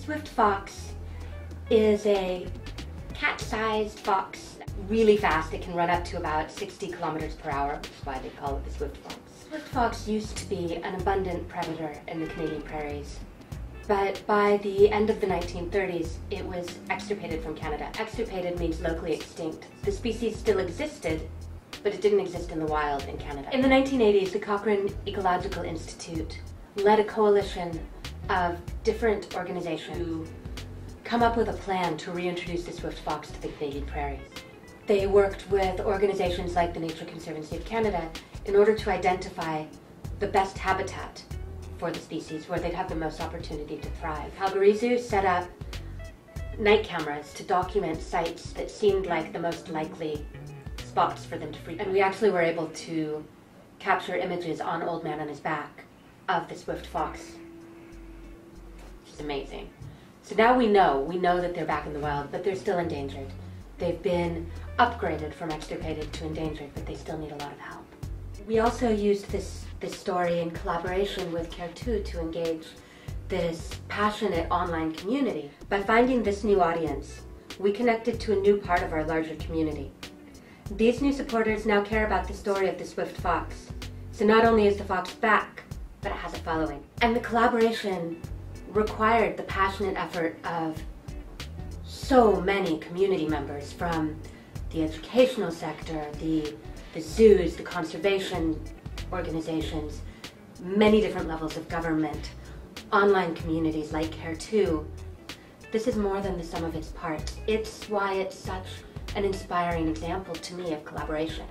Swift fox is a cat-sized fox, really fast. It can run up to about 60 kilometers per hour, which is why they call it the Swift fox. Swift fox used to be an abundant predator in the Canadian prairies, but by the end of the 1930s, it was extirpated from Canada. Extirpated means locally extinct. The species still existed, but it didn't exist in the wild in Canada. In the 1980s, the Cochrane Ecological Institute led a coalition of different organizations to come up with a plan to reintroduce the swift fox to the Canadian prairies. They worked with organizations like the Nature Conservancy of Canada in order to identify the best habitat for the species where they'd have the most opportunity to thrive. Calgary Zoo set up night cameras to document sites that seemed like the most likely spots for them to frequent. And we actually were able to capture images on Old Man on his back of the swift fox, which is amazing. So now we know that they're back in the wild, but they're still endangered. They've been upgraded from extirpated to endangered, but they still need a lot of help. We also used this story in collaboration with Care2 to engage this passionate online community. By finding this new audience, we connected to a new part of our larger community. These new supporters now care about the story of the swift fox. So not only is the fox back, but it has a following. And the collaboration required the passionate effort of so many community members from the educational sector, the zoos, the conservation organizations, many different levels of government, online communities like Care2. This is more than the sum of its parts. It's why it's such an inspiring example to me of collaboration.